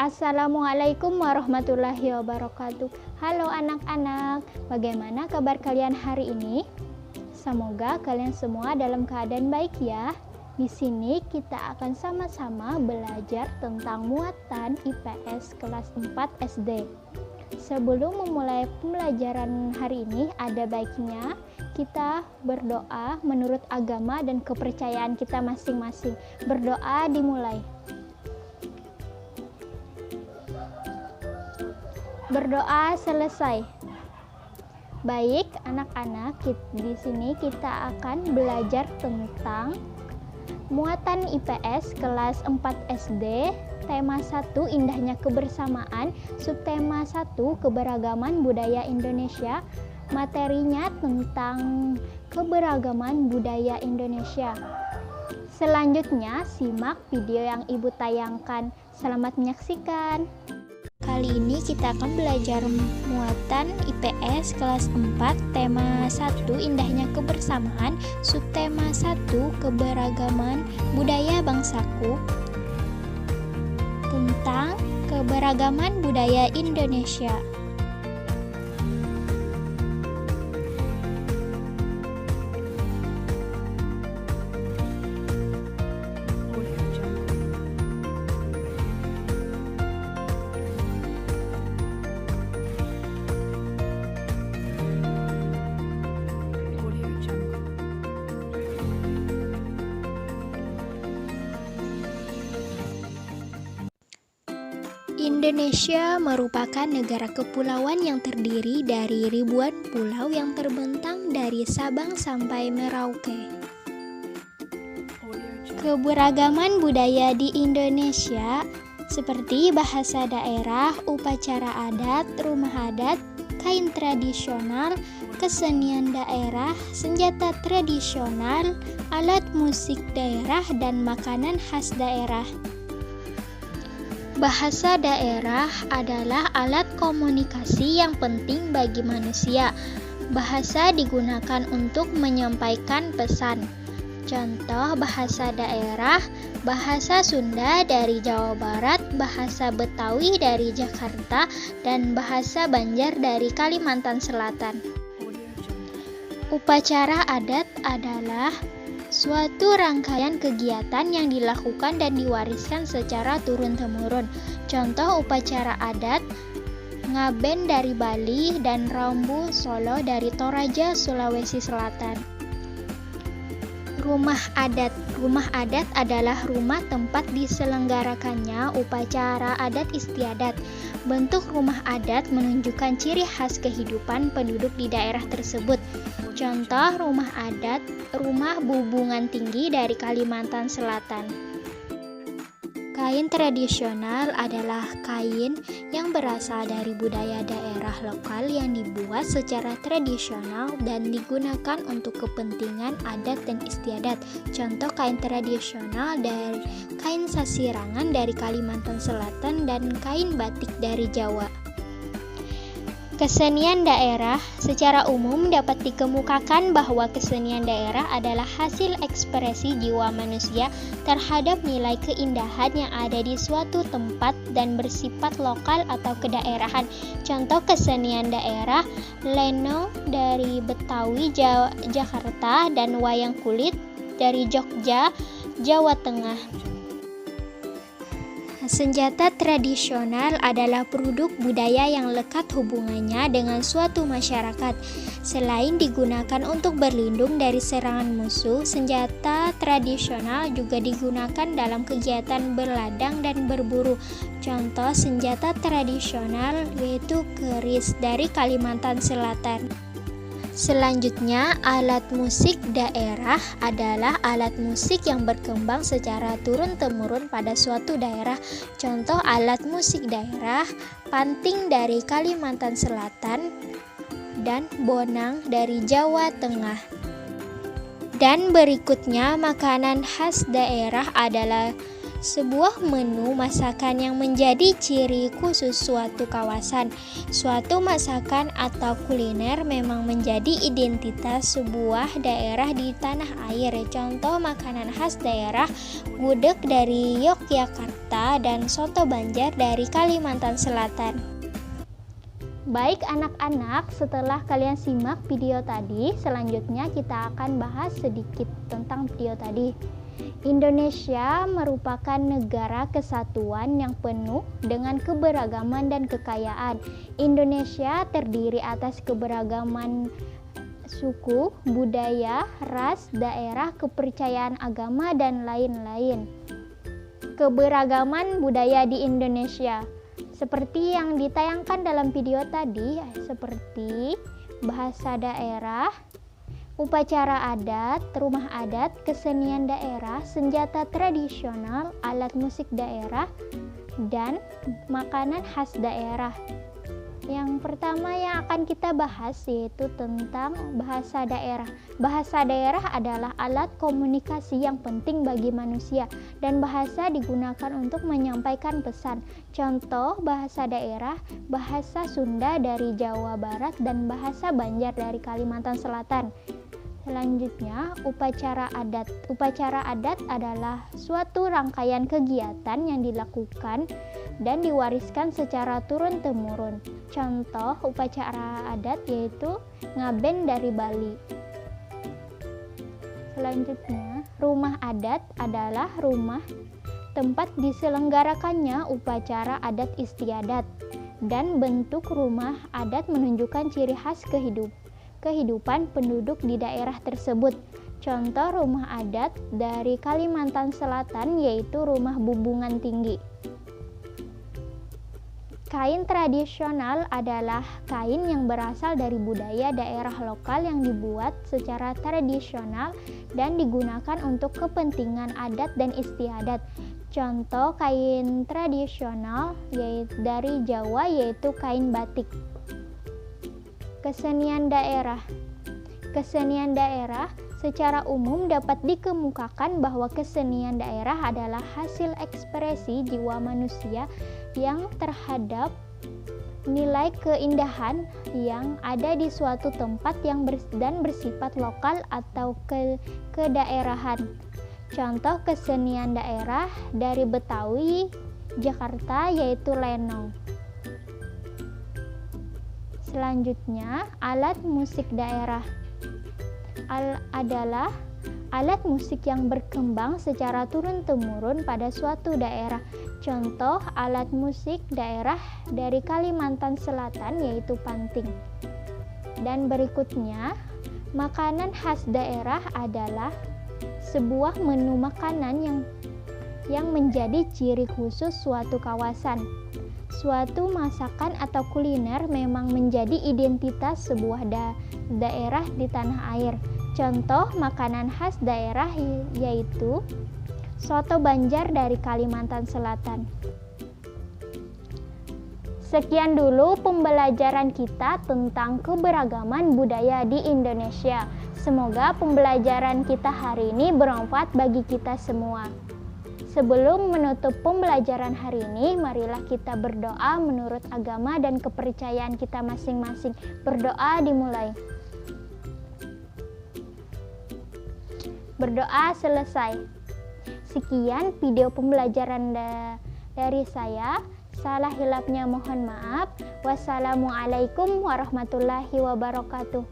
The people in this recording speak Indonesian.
Assalamualaikum warahmatullahi wabarakatuh. Halo anak-anak, bagaimana kabar kalian hari ini? Semoga kalian semua dalam keadaan baik ya. Di sini kita akan sama-sama belajar tentang muatan IPS kelas 4 SD. Sebelum memulai pembelajaran hari ini, ada baiknya kita berdoa menurut agama dan kepercayaan kita masing-masing. Berdoa dimulai. Berdoa selesai. Baik, anak-anak, di sini kita akan belajar tentang muatan IPS kelas 4 SD, tema 1 indahnya kebersamaan, subtema 1 keberagaman budaya Indonesia. Materinya tentang keberagaman budaya Indonesia. Selanjutnya, simak video yang Ibu tayangkan. Selamat menyaksikan. Kali ini kita akan belajar muatan IPS kelas 4, tema 1 indahnya kebersamaan, subtema 1 keberagaman budaya bangsaku, tentang keberagaman budaya Indonesia. Indonesia merupakan negara kepulauan yang terdiri dari ribuan pulau yang terbentang dari Sabang sampai Merauke. Keberagaman budaya di Indonesia seperti bahasa daerah, upacara adat, rumah adat, kain tradisional, kesenian daerah, senjata tradisional, alat musik daerah, dan makanan khas daerah. Bahasa daerah adalah alat komunikasi yang penting bagi manusia. Bahasa digunakan untuk menyampaikan pesan. Contoh bahasa daerah, bahasa Sunda dari Jawa Barat, bahasa Betawi dari Jakarta, dan bahasa Banjar dari Kalimantan Selatan. Upacara adat adalah suatu rangkaian kegiatan yang dilakukan dan diwariskan secara turun-temurun. Contoh upacara adat Ngaben dari Bali dan Rambu Solo dari Toraja, Sulawesi Selatan. Rumah adat. Rumah adat adalah rumah tempat diselenggarakannya upacara adat istiadat. Bentuk rumah adat menunjukkan ciri khas kehidupan penduduk di daerah tersebut. Contoh rumah adat, rumah Bubungan Tinggi dari Kalimantan Selatan. Kain tradisional adalah kain yang berasal dari budaya daerah lokal yang dibuat secara tradisional dan digunakan untuk kepentingan adat dan istiadat. Contoh kain tradisional dari kain sasirangan dari Kalimantan Selatan dan kain batik dari Jawa. Kesenian daerah secara umum dapat dikemukakan bahwa kesenian daerah adalah hasil ekspresi jiwa manusia terhadap nilai keindahan yang ada di suatu tempat dan bersifat lokal atau kedaerahan. Contoh kesenian daerah Leno dari Betawi, Jakarta, dan wayang kulit dari Jogja, Jawa Tengah. Senjata tradisional adalah produk budaya yang lekat hubungannya dengan suatu masyarakat. Selain digunakan untuk berlindung dari serangan musuh, senjata tradisional juga digunakan dalam kegiatan berladang dan berburu. Contoh senjata tradisional yaitu keris dari Kalimantan Selatan. Selanjutnya, alat musik daerah adalah alat musik yang berkembang secara turun-temurun pada suatu daerah. Contoh alat musik daerah, panting dari Kalimantan Selatan dan bonang dari Jawa Tengah. Dan berikutnya, makanan khas daerah adalah sebuah menu masakan yang menjadi ciri khusus suatu kawasan. Suatu masakan atau kuliner memang menjadi identitas sebuah daerah di tanah air. Contoh makanan khas daerah gudeg dari Yogyakarta dan soto Banjar dari Kalimantan Selatan. Baik anak-anak, setelah kalian simak video tadi, selanjutnya kita akan bahas sedikit tentang video tadi. Indonesia merupakan negara kesatuan yang penuh dengan keberagaman dan kekayaan. Indonesia terdiri atas keberagaman suku, budaya, ras, daerah, kepercayaan agama, dan lain-lain. Keberagaman budaya di Indonesia seperti yang ditayangkan dalam video tadi, seperti bahasa daerah, upacara adat, rumah adat, kesenian daerah, senjata tradisional, alat musik daerah, dan makanan khas daerah. Yang pertama yang akan kita bahas yaitu tentang bahasa daerah. Bahasa daerah adalah alat komunikasi yang penting bagi manusia dan bahasa digunakan untuk menyampaikan pesan. Contoh bahasa daerah, bahasa Sunda dari Jawa Barat dan bahasa Banjar dari Kalimantan Selatan. Selanjutnya, upacara adat. Upacara adat adalah suatu rangkaian kegiatan yang dilakukan dan diwariskan secara turun-temurun. Contoh upacara adat yaitu ngaben dari Bali. Selanjutnya, rumah adat adalah rumah tempat diselenggarakannya upacara adat istiadat, dan bentuk rumah adat menunjukkan ciri khas kehidupan penduduk di daerah tersebut. Contoh rumah adat dari Kalimantan Selatan yaitu rumah bubungan tinggi. Kain tradisional adalah kain yang berasal dari budaya daerah lokal yang dibuat secara tradisional dan digunakan untuk kepentingan adat dan istiadat. Contoh kain tradisional yaitu dari Jawa yaitu kain batik. Kesenian daerah. Kesenian daerah secara umum dapat dikemukakan bahwa kesenian daerah adalah hasil ekspresi jiwa manusia yang terhadap nilai keindahan yang ada di suatu tempat yang dan bersifat lokal atau kedaerahan. Contoh kesenian daerah dari Betawi, Jakarta yaitu lenong. Selanjutnya, alat musik daerah adalah alat musik yang berkembang secara turun-temurun pada suatu daerah. Contoh alat musik daerah dari Kalimantan Selatan yaitu panting. Dan berikutnya, makanan khas daerah adalah sebuah menu makanan yang menjadi ciri khusus suatu kawasan. Suatu masakan atau kuliner memang menjadi identitas sebuah daerah di tanah air. Contoh makanan khas daerah yaitu soto Banjar dari Kalimantan Selatan. Sekian dulu pembelajaran kita tentang keberagaman budaya di Indonesia. Semoga pembelajaran kita hari ini bermanfaat bagi kita semua. Sebelum menutup pembelajaran hari ini, marilah kita berdoa menurut agama dan kepercayaan kita masing-masing. Berdoa dimulai. Berdoa selesai. Sekian video pembelajaran dari saya. Salah hilapnya mohon maaf. Wassalamualaikum warahmatullahi wabarakatuh.